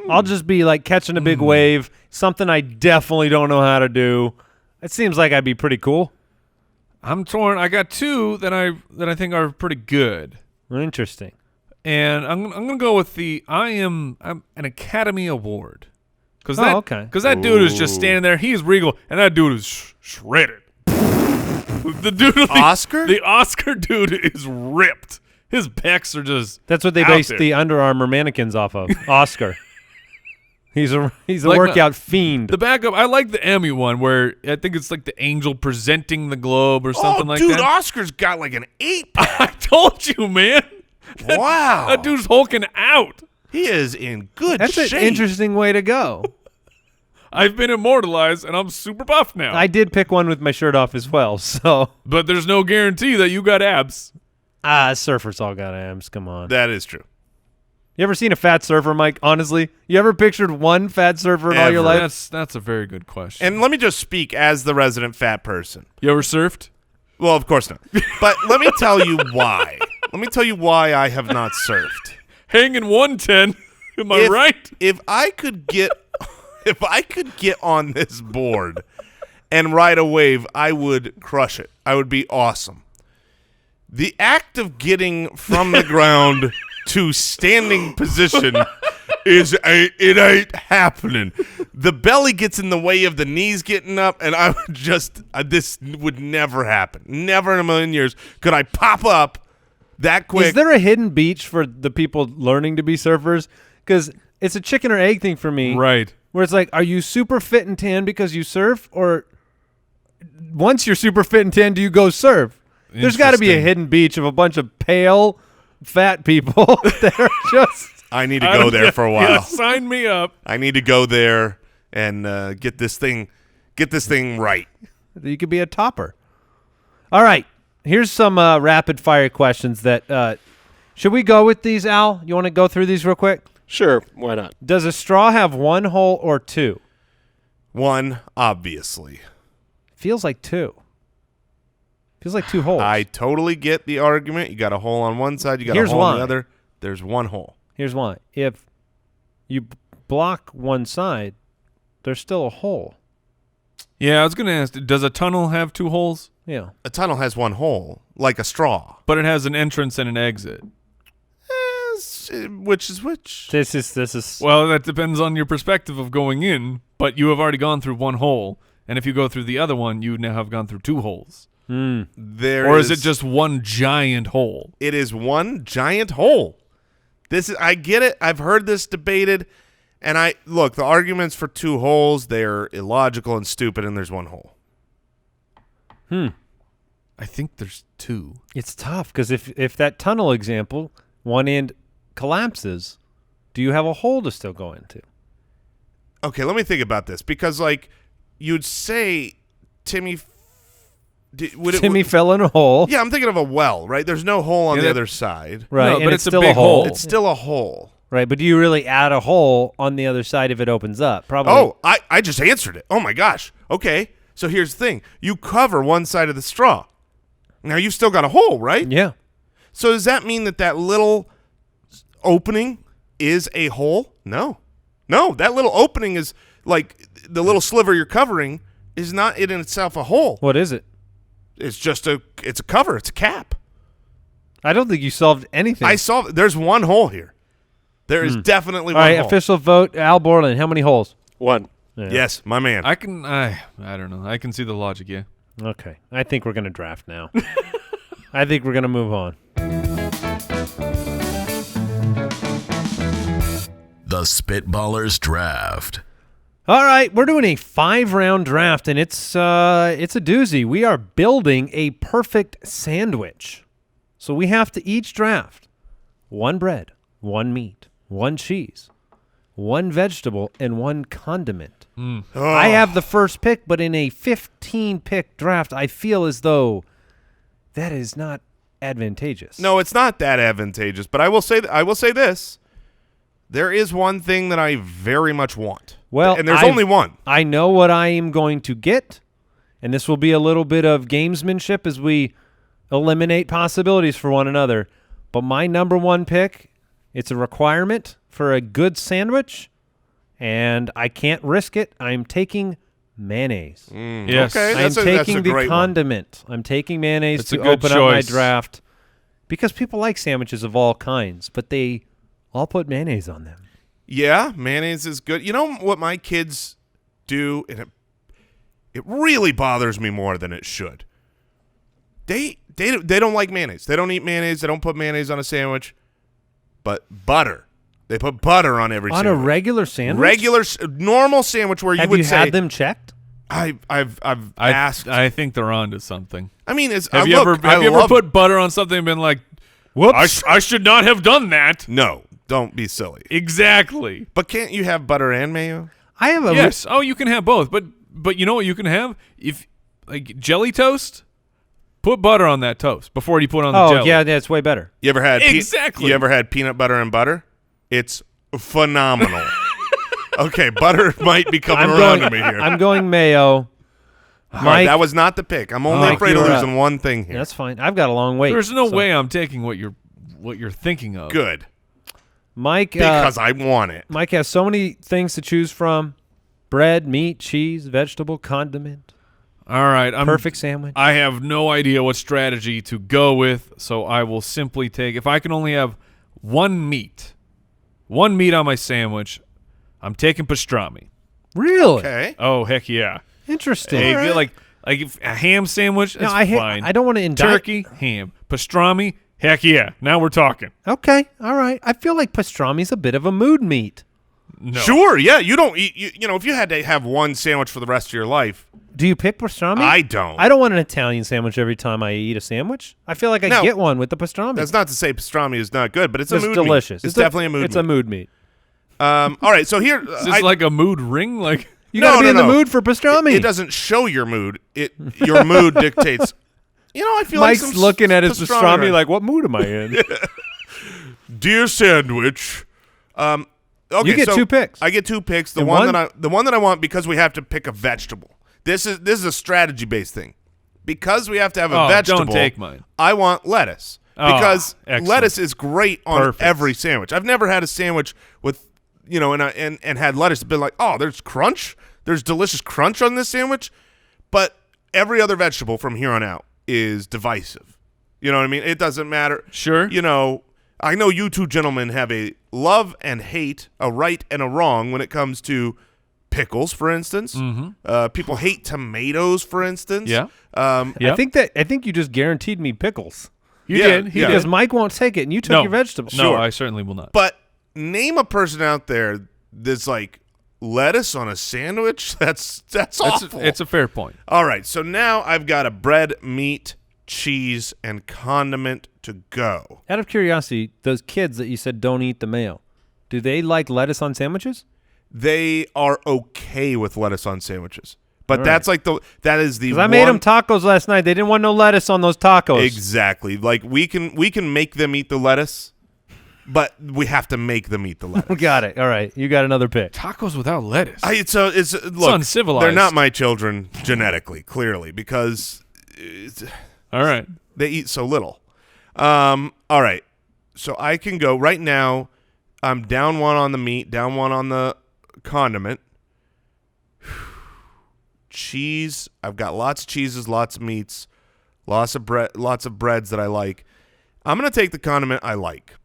I'll just be like catching a big wave, something I definitely don't know how to do. It seems like I'd be pretty cool. I'm torn. I got two that I think are pretty good. Interesting. And I'm gonna go with I'm an Academy Award. Because that dude is just standing there. He's regal, and that dude is shredded. The dude, Oscar? The Oscar dude is ripped. His pecs are just. That's what they out based there. the Under Armour mannequins off of. Oscar. He's a Like workout fiend. The backup, I like the Emmy one where I think it's like the angel presenting the globe or something like dude, that. Oscar's got like an 8-pack. I told you, man. Wow. That dude's hulking out. He is in good That's shape. an interesting way to go. I've been immortalized, and I'm super buff now. I did pick one with my shirt off as well, so. But there's no guarantee that you got abs. Surfers all got abs. Come on. That is true. You ever seen a fat surfer, Mike? Honestly, you ever pictured one fat surfer in all your Ever. life? That's a very good question. And let me just speak as the resident fat person. You ever surfed? Well, of course not. But let me tell you why. Let me tell you why I have not surfed. Hanging 110. Am I right? If I could get on this board and ride a wave, I would crush it. I would be awesome. The act of getting from the ground to standing position it ain't happening. The belly gets in the way of the knees getting up, and I would just this would never happen. Never in a million years could I pop up that quick. Is there a hidden beach for the people learning to be surfers? Because it's a chicken or egg thing for me. Right. Where it's like, are you super fit and tan because you surf, or once you're super fit and tan, do you go surf? There's got to be a hidden beach of a bunch of pale, fat people that are just. I need to go there for a while. Yeah, sign me up. I need to go there and get this thing right. You could be a topper. All right. Here's some rapid fire questions that should we go with these, Al? You want to go through these real quick? Sure, why not? Does a straw have one hole or two? One, obviously. Feels like two. Feels like two holes. I totally get the argument. You got a hole on one side, you got Here's a hole on why. the other. There's one hole. Here's why. If you block one side, there's still a hole. Yeah, I was going to ask, does a tunnel have two holes? Yeah. A tunnel has one hole, like a straw. But it has an entrance and an exit. Which is which? This is Well, that depends on your perspective of going in, but you have already gone through one hole, and if you go through the other one, you now have gone through two holes. Or is it just one giant hole? It is one giant hole. I get it. I've heard this debated, and look, the arguments for two holes, they're illogical and stupid, and there's one hole. I think there's two. It's tough because if that tunnel example, one end collapses, do you have a hole to still go into? Okay, let me think about this, because you'd say Timmy fell in a hole. Yeah, I'm thinking of a well, right? There's no hole on Yeah, the that- other side. Right, No, and but it's it's a still big a hole. hole. It's still a hole. Right, but do you really add a hole on the other side if it opens up? Probably. Oh, I just answered it. Oh, my gosh. Okay, so here's the thing. You cover one side of the straw. Now, you've still got a hole, right? Yeah. So does that mean that little opening is a hole? No. No, that little opening is like the little sliver you're covering is not in itself a hole. What is it? It's just it's a cover. It's a cap. I don't think you solved anything. There's one hole here. There is definitely All one right, hole. official vote. Al Borland, how many holes? One. Yeah. Yes, my man. I don't know. I can see the logic, yeah. Okay. I think we're going to draft now. I think we're going to move on. The Spitballers Draft. All right, we're doing a 5-round draft, and it's a doozy. We are building a perfect sandwich. So we have to each draft one bread, one meat, one cheese, one vegetable, and one condiment. I have the first pick, but in a 15-pick draft, I feel as though that is not advantageous. No, it's not that advantageous, but I will say this. There is one thing that I very much want. Well, and there's only one. I know what I am going to get, and this will be a little bit of gamesmanship as we eliminate possibilities for one another. But my number one pick, it's a requirement for a good sandwich, and I can't risk it. I'm taking mayonnaise. Yes. Okay, I'm that's a taking the great one. condiment. I'm taking mayonnaise That's a to good open up my choice. draft because people like sandwiches of all kinds, but they all put mayonnaise on them. Yeah, mayonnaise is good. You know what my kids do, and it really bothers me more than it should. They don't like mayonnaise. They don't eat mayonnaise. They don't put mayonnaise on a sandwich. But butter. They put butter on every On sandwich. a regular sandwich? Normal sandwich where you Have would you say. had them checked? I've asked. I think they're onto something. I mean, it's. Have you ever put butter on something and been like, whoops, I should not have done that? No, don't be silly. Exactly. But can't you have butter and mayo? I have a Yes. Oh, you can have both. But you know what you can have? If like jelly toast, Put butter on that toast before you put on the Oh, jelly. yeah, that's way better. You ever had Exactly. You ever had peanut butter and butter? It's phenomenal. Okay, butter might be coming around to me here. I'm going mayo. All right, that was not the pick. I'm only Mike, afraid of you're losing up. one thing here. That's fine. I've got a long wait. There's no so- way I'm taking what you're thinking of. Good. Mike, Because I want it. Mike has so many things to choose from: bread, meat, cheese, vegetable, condiment, All right. perfect sandwich. I have no idea what strategy to go with, so I will simply take, if I can only have one meat on my sandwich, I'm taking pastrami. Really? Okay. Oh, heck yeah. Interesting. Hey, if you like if a ham sandwich, that's fine. I don't want to indict. Turkey, ham. Pastrami, heck yeah. Now we're talking. Okay, all right. I feel like pastrami's a bit of a mood meat. No. Sure, yeah. You don't eat, you know, if you had to have one sandwich for the rest of your life, Do you pick pastrami? I don't. I don't want an Italian sandwich every time I eat a sandwich. I feel like I No. get one with the pastrami. That's not to say pastrami is not good, but it's a mood delicious. meat. It's definitely a mood It's meat. a mood meat. All right, so here Is this like a mood ring? Like You No, gotta be no, in the no. mood for pastrami. it doesn't show your mood. Your mood dictates. You know, I feel Mike's like some looking at his pastrami right. like, what mood am I in? Dear sandwich. Okay, You get so 2 picks. I get 2 picks. The And one one- that I want, because we have to pick a vegetable. This is a strategy based thing. Because we have to have a vegetable. Don't take mine. I want lettuce Oh, because excellent. lettuce is great on Perfect. every sandwich. I've never had a sandwich with, you know, and had lettuce. Been like, oh, there's crunch. There's delicious crunch on this sandwich. But every other vegetable from here on out is divisive. You know what I mean? It doesn't matter. Sure. You know, I know you two gentlemen have a love and hate, a right and a wrong when it comes to pickles, for instance. Mm-hmm. People hate tomatoes, for instance. Yeah. I think you just guaranteed me pickles. You Yeah, did. He yeah. did. Because Mike won't take it, and you took No. your vegetables. No, Sure. I certainly will not. But name a person out there that's like lettuce on a sandwich. That's awful. It's a fair point. All right, so now I've got a bread, meat, cheese, and condiment to go. Out of curiosity, those kids that you said don't eat the mayo, do they like lettuce on sandwiches? They are okay with lettuce on sandwiches, but All that's like that is the Because I made them tacos last night. They didn't want no lettuce on those tacos. exactly like we can make them eat the lettuce, but we have to make them eat the lettuce. Got it. All right. You got another pick. Tacos without lettuce. It's look, uncivilized. They're not my children genetically, clearly, because All right. they eat so little. All right, so I can go right now. I'm down 1 on the meat, down 1 on the condiment. Cheese. I've got lots of cheeses, lots of meats, lots of breads that I like. I'm gonna take the condiment I like,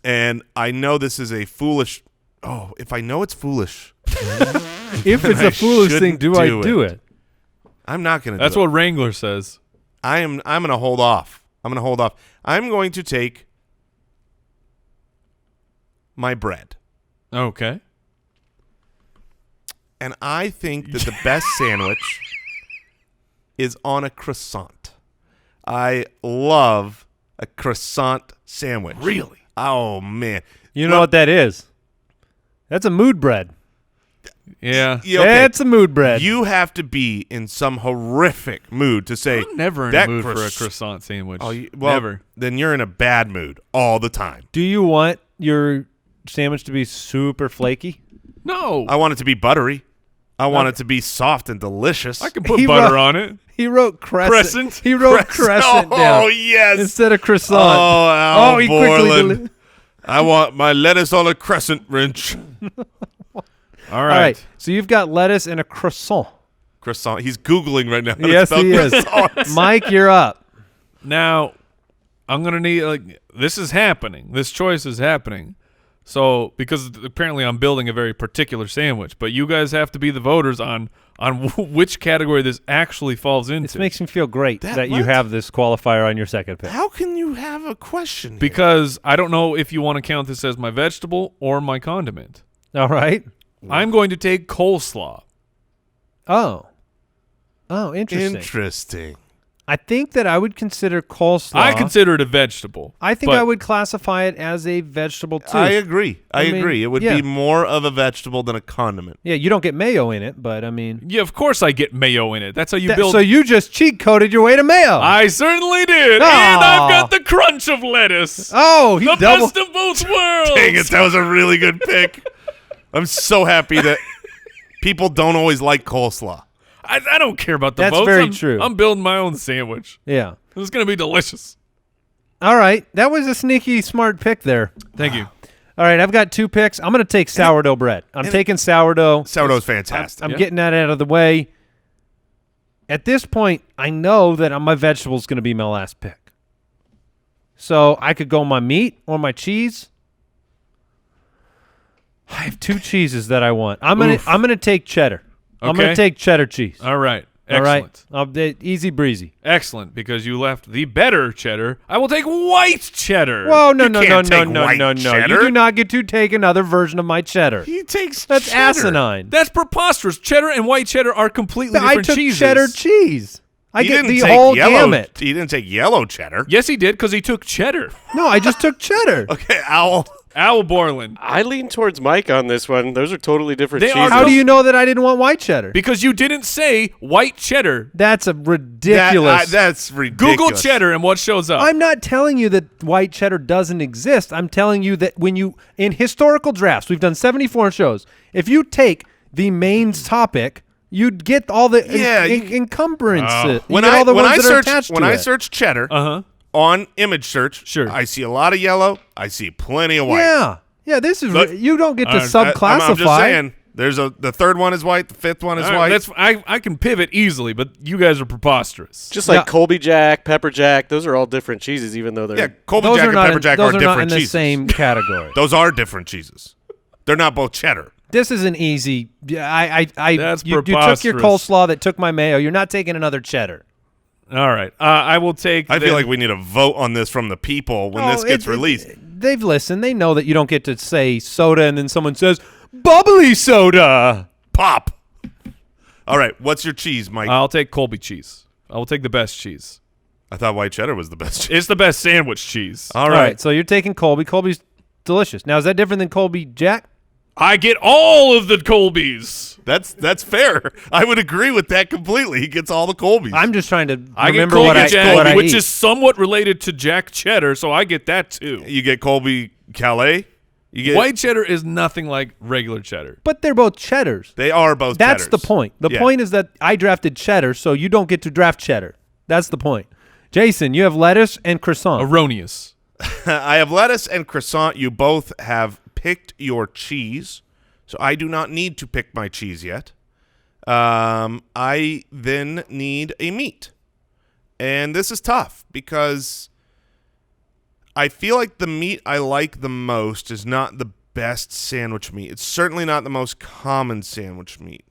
and I know this is a foolish. Oh, if I know it's foolish, If it's I a foolish thing, shouldn't do I do do it? I'm not gonna. That's do what Wrangler says. I'm gonna hold off. I'm going to take my bread. Okay. And I think that the best sandwich is on a croissant. I love a croissant sandwich. Really? Oh, man. You know what that is? That's a mood bread. Yeah. Yeah, okay. That's a mood bread. You have to be in some horrific mood to say, I'm never in that a mood for a croiss- croissant sandwich. well, Never. Then you're in a bad mood all the time. Do you want your sandwich to be super flaky? No. I want it to be buttery. I want it to be soft and delicious. I can put He butter wrote- on it. He wrote crescent. Crescent? He wrote crescent down Oh, yes. instead of croissant. Oh, Al he Borland. quickly. I want my lettuce on a crescent wrench. All All right. right. So you've got lettuce and a croissant. Croissant. He's Googling right now. how to Yes, spell he is. croissant. Mike, you're up. Now, I'm going to need, this is happening. This choice is happening. So, because apparently I'm building a very particular sandwich, but you guys have to be the voters on which category this actually falls into. This makes me feel great that you what? have this qualifier on your second pick. How can you have a question here? Because I don't know if you want to count this as my vegetable or my condiment. All right. I'm going to take coleslaw. Oh, interesting. Interesting. I think that I would consider coleslaw. I consider it a vegetable. I think I would classify it as a vegetable too. I agree. I mean, agree. It would be more of a vegetable than a condiment. Yeah, you don't get mayo in it, but I mean. Yeah, of course I get mayo in it. That's how you build. So you just cheat coded your way to mayo. I certainly did. Oh. And I've got the crunch of lettuce. Oh, the best of both worlds. Dang it, that was a really good pick. I'm so happy that people don't always like coleslaw. I don't care about the That's votes. very true. I'm building my own sandwich. Yeah. It's going to be delicious. All right. That was a sneaky, smart pick there. Thank you. All right. I've got 2 picks. I'm going to take sourdough bread. I'm taking sourdough. Sourdough's fantastic. I'm getting that out of the way. At this point, I know that my vegetable is going to be my last pick. So I could go my meat or my cheese. I have 2 cheeses that I want. I'm gonna take cheddar. I'm Okay. going to take cheddar cheese. All right. All right. Excellent. Easy breezy. Excellent, because you left the better cheddar. I will take white cheddar. Whoa, no. can't take white You cheddar. do not get to take another version of my cheddar. He takes That's cheddar. asinine. That's preposterous. Cheddar and white cheddar are completely I different took cheeses. cheddar cheese. I He get didn't the take whole yellow, gamut. He didn't take yellow cheddar. Yes, he did, because he took cheddar. No, I just took cheddar. Okay, Owl. Owl Borland. I lean towards Mike on this one. Those are totally different They are cheeses. How do you know that I didn't want white cheddar? Because you didn't say white cheddar. That's a ridiculous. That's ridiculous. Google cheddar and what shows up. I'm not telling you that white cheddar doesn't exist. I'm telling you that in historical drafts, we've done 74 shows. If you take the main topic, you'd get all the encumbrances. When you get all the ones that are search attached when to I it. search cheddar Uh-huh. on image search, Sure. I see a lot of yellow. I see plenty of white. Yeah. This is Look, you don't get to I'm subclassify. just saying. There's the third one is white. The fifth one is All white. right, I can pivot easily, but you guys are preposterous. Just like Yeah. Colby Jack, Pepper Jack, those are all different cheeses, even though they're yeah, Colby Those Jack are and not Pepper Jack those are are not different in the cheeses. same category. Those are different cheeses. They're not both cheddar. This is an easy. That's you took your preposterous. coleslaw that took my mayo. You're not taking another cheddar. All right. I will take I feel like we need a vote on this from the people when this gets released. They've listened. They know that you don't get to say soda and then someone says bubbly soda. Pop. All right, what's your cheese, Mike? I'll take Colby cheese. I will take the best cheese. I thought white cheddar was the best cheese. It's the best sandwich cheese. All right. So you're taking Colby. Colby's delicious. Now, is that different than Colby Jack? I get all of the Colbys. That's fair. I would agree with that completely. He gets all the Colbys. I'm just trying to I get remember Colby what Jack, I which eat. is somewhat related to Jack Cheddar, so I get that too. You get Colby Calais. You get White cheddar is nothing like regular cheddar. But they're both cheddars. They are both That's cheddars. the point. The Yeah. point is that I drafted cheddar, so you don't get to draft cheddar. That's the point. Jason, you have lettuce and croissant. Erroneous. I have lettuce and croissant. You both have picked your cheese, so I do not need to pick my cheese yet. I then need a meat. And this is tough because I feel like the meat I like the most is not the best sandwich meat. It's certainly not the most common sandwich meat.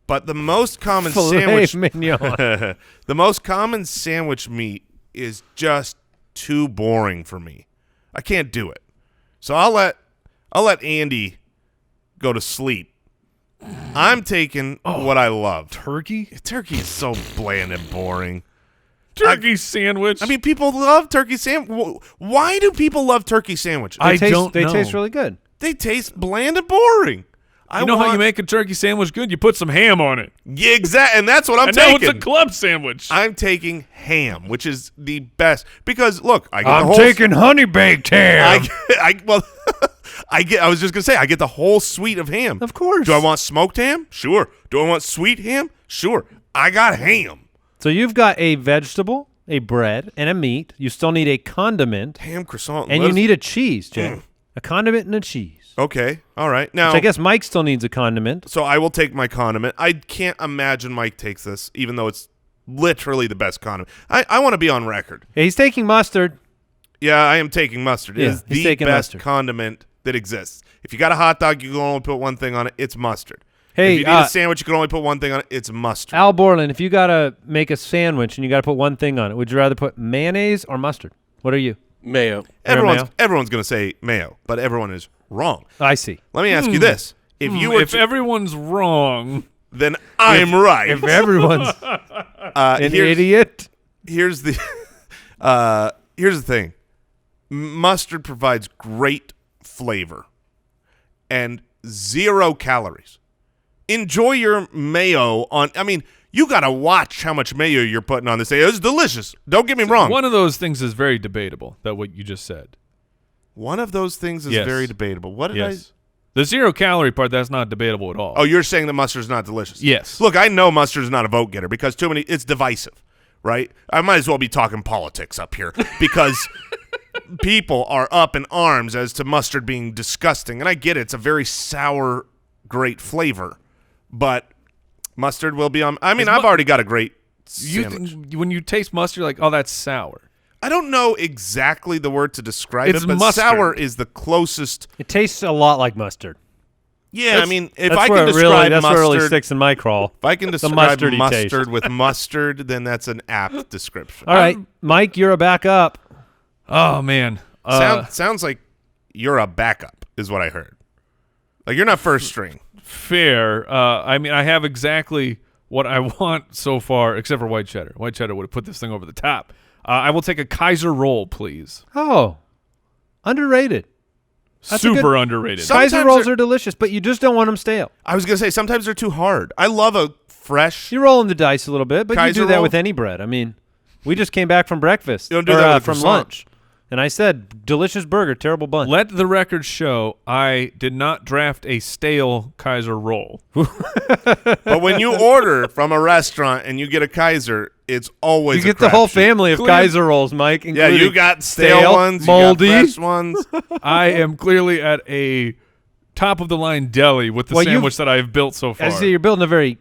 But the most common Filet sandwich mignon. the most common sandwich meat is just too boring for me. I can't do it. So I'll let Andy go to sleep. I'm taking what I love. Turkey? Turkey is so bland and boring. Turkey sandwich. I mean, people love turkey sandwich. Why do people love turkey sandwiches? I They don't know. taste really good. They taste bland and boring. You know how you make a turkey sandwich good? You put some ham on it. Yeah, exactly, and that's what I'm And now taking. it's a club sandwich. I'm taking ham, which is the best because look, I get the I'm whole. taking honey baked ham. I was just gonna say I get the whole suite of ham. Of course. Do I want smoked ham? Sure. Do I want sweet ham? Sure. I got ham. So you've got a vegetable, a bread, and a meat. You still need a condiment, Ham croissant. and you need a cheese, Jay. A condiment and a cheese. Okay. All right. Now, Which I guess Mike still needs a condiment. so I will take my condiment. I can't imagine Mike takes this, even though it's literally the best condiment. I want to be on record. Yeah, he's taking mustard. Yeah, I am taking mustard. It Yeah, is he's the taking best mustard. condiment that exists. If you got a hot dog, you can only put one thing on it. It's mustard. Hey, if you need a sandwich, you can only put one thing on it. It's mustard. Al Borland, if you got to make a sandwich and you got to put one thing on it, would you rather put mayonnaise or mustard? What are you? Mayo. Everyone's going to say mayo, but everyone is wrong. I see. Let me ask you this: if you were if everyone's wrong, then I'm right. If everyone's an idiot. Here's the thing. Mustard provides great flavor and 0 calories. Enjoy your mayo on. I mean, you got to watch how much mayo you're putting on this. It's delicious. Don't get me wrong. One of those things is very debatable, that what you just said. One of those things is very debatable. What did I? The 0 calorie part, that's not debatable at all. Oh, you're saying that mustard's not delicious? Yes. Look, I know mustard's not a vote getter because it's divisive, right? I might as well be talking politics up here because people are up in arms as to mustard being disgusting. And I get it. It's a very sour, great flavor. But mustard will be on. I mean, I've already got a great sandwich. When you taste mustard, you're like, oh, that's sour. I don't know exactly the word to describe it, but mustard. sour is the closest. It tastes a lot like mustard. Yeah, I mean, if that's I where can it describe that's mustard, where it really sticks in my crawl. if I can describe mustardy mustard taste. with mustard, then that's an apt description. All right, Mike, you're a backup. Oh, man. Sounds like you're a backup is what I heard. Like you're not first string. Fair. I mean, I have exactly what I want so far, except for white cheddar. White cheddar would have put this thing over the top. I will take a Kaiser roll, please. Oh, underrated. That's Super underrated. Kaiser rolls are delicious, but you just don't want them stale. I was going to say, sometimes they're too hard. I love a fresh. You're rolling the dice a little bit, but Kaiser you do that roll? with any bread. I mean, we just came back from breakfast. You don't do that with from croissant. lunch. And I said, delicious burger, terrible bun. Let the record show I did not draft a stale Kaiser roll. But when you order from a restaurant and you get a Kaiser, it's always You get the whole family of Kaiser rolls, Mike. Yeah, you got stale ones, moldy. you got fresh ones. I am clearly at a top-of-the-line deli with the sandwich that I've built so far. I see you're building a very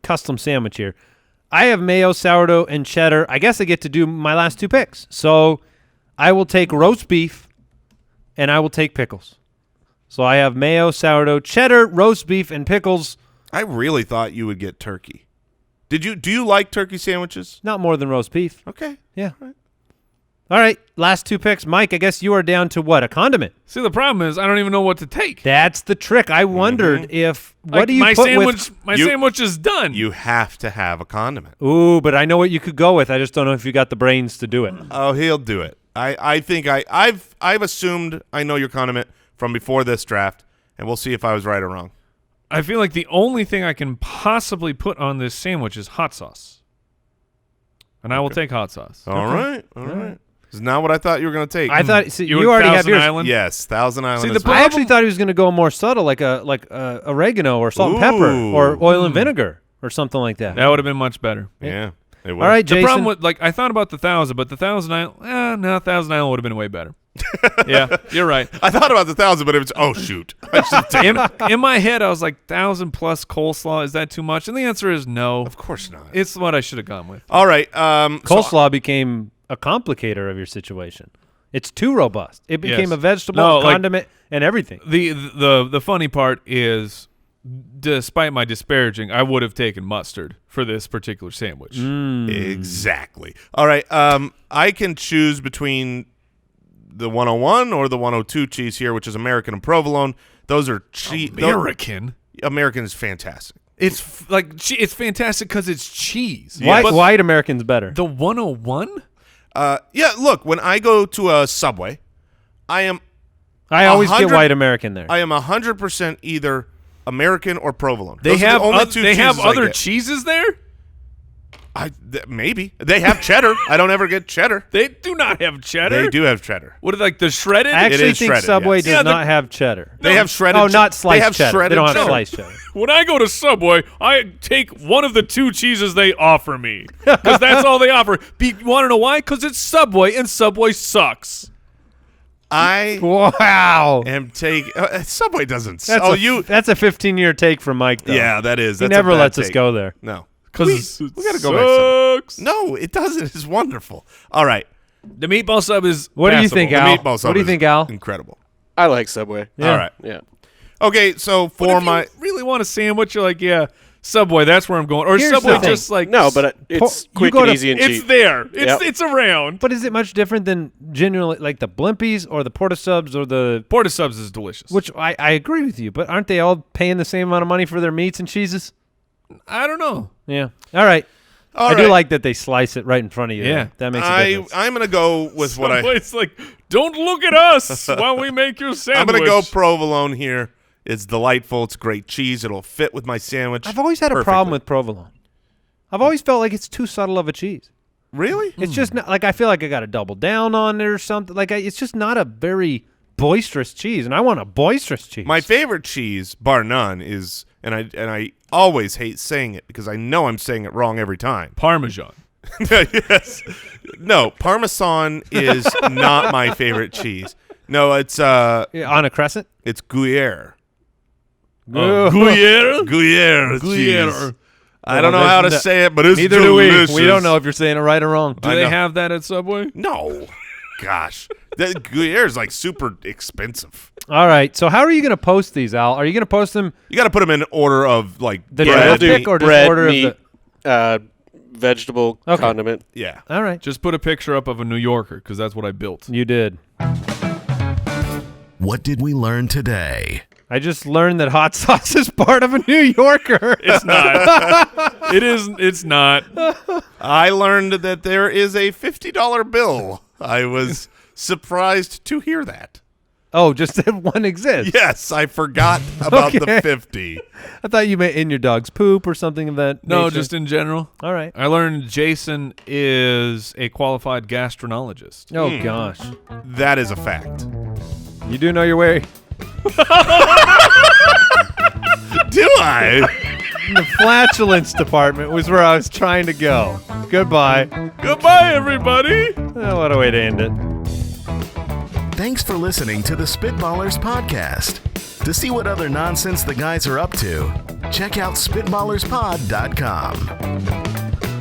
custom sandwich here. I have mayo, sourdough, and cheddar. I guess I get to do my last 2 picks. So I will take roast beef, and I will take pickles. So I have mayo, sourdough, cheddar, roast beef, and pickles. I really thought you would get turkey. Do you like turkey sandwiches? Not more than roast beef. Okay. Yeah. All right, last 2 picks. Mike, I guess you are down to what? A condiment. See, the problem is I don't even know what to take. That's the trick. I wondered if what do you my put sandwich? with? My sandwich is done. You have to have a condiment. Ooh, but I know what you could go with. I just don't know if you got the brains to do it. Oh, he'll do it. I think I've assumed I know your condiment from before this draft, and we'll see if I was right or wrong. I feel like the only thing I can possibly put on this sandwich is hot sauce. And I will take hot sauce. All right. This is not what I thought you were going to take. I thought you went already have Thousand yours. Island? Yes, Thousand Island. See, is the right. I actually thought he was going to go more subtle, like oregano or salt and pepper or oil and vinegar or something like that. That would have been much better. Yeah. It All right, Jason. The problem with, I thought about the 1,000, but the 1,000 Island, no, 1,000 Island would have been way better. Yeah, you're right. I thought about the 1,000, but it was, oh, shoot. I should have taken it. In my head, I was like, 1,000 plus coleslaw, is that too much? And the answer is no. Of course not. It's what I should have gone with. All right. Coleslaw became a complicator of your situation. It's too robust. It became Yes. a vegetable, condiment, and everything. The funny part is, despite my disparaging, I would have taken mustard for this particular sandwich. Exactly. All right. I can choose between the 101 or the 102 cheese here, which is American and provolone. Those are cheese. American? American is fantastic. It's it's fantastic because it's cheese. White American's better. The 101? Yeah, look, when I go to a Subway, I always get 100 white American there. am 100% either American or provolone. They Those are have the only oth- two they have cheeses I other get. cheeses there? Maybe. They have cheddar. I don't ever get cheddar. They do not have cheddar. They do have cheddar. What, like the shredded? I actually is think shredded, Subway yes. does Yeah, not have cheddar. They have shredded. Oh, not they sliced have cheddar. shredded They don't have cheddar. sliced cheddar. When I go to Subway, I take one of the 2 cheeses they offer me because that's all they offer. You want to know why? Because it's Subway, and Subway sucks. I Wow. am taking Subway doesn't. That's a 15-year take from Mike, though. Yeah, that is. He That's a never bad lets us take. go there. No, Because we got to go back. sucks. No, it doesn't. It's wonderful. All right. The meatball sub is What do you passable. think, The Al? meatball sub What do you is think, Al? Incredible. I like Subway. Yeah. All right. Yeah. Okay, so But for if my you really want a sandwich, you're like, yeah, Subway, that's where I'm going. Or Here's Subway the thing. just like No, but it's You quick go and to- easy and it's cheap. there. Yep. It's around. But is it much different than genuinely like the Blimpies or the Porta Subs or the Porta Subs is delicious. which I agree with you, but aren't they all paying the same amount of money for their meats and cheeses? I don't know. Yeah. All right. All I do right. like that they slice it right in front of you. Yeah. That makes a difference. I'm going to go with what I... Subway's like, don't look at us while we make your sandwich. I'm going to go provolone here. It's delightful. It's great cheese. It'll fit with my sandwich. I've always had a problem with provolone. I've always felt like it's too subtle of a cheese. Really? It's just not like I feel like I got to double down on it or something. Like it's just not a very boisterous cheese, and I want a boisterous cheese. My favorite cheese, bar none, is and I always hate saying it because I know I'm saying it wrong every time. Parmesan. Yes. No, Parmesan is not my favorite cheese. No, it's Yeah, on a crescent. it's Gruyere. Gruyere? Gruyere Gruyere. cheese. I don't know how to say it, but it's Neither delicious. do we. We don't know if you're saying it right or wrong. Do they have that at Subway? No. Gosh. That Gruyere is like super expensive. All right. So how are you going to post these, Al? Are you going to post them You got to put them in order of like the bread. drastic or just bread, order meat, of the? vegetable, Okay. condiment. Yeah. All right. Just put a picture up of a New Yorker because that's what I built. You did. What did we learn today? I just learned that hot sauce is part of a New Yorker. It's not. It is. It's not. I learned that there is a $50 bill. I was surprised to hear that. Oh, just that one exists. Yes, I forgot about the Okay. 50. I thought you meant in your dog's poop or something of that No, nature. just in general. All right. I learned Jason is a qualified gastroenterologist. Oh, gosh. That is a fact. You do know your way. Do I? The flatulence department was where I was trying to go. Goodbye. Goodbye, everybody. Oh, what a way to end it. Thanks for listening to the Spitballers podcast. To see what other nonsense the guys are up to, check out SpitballersPod.com.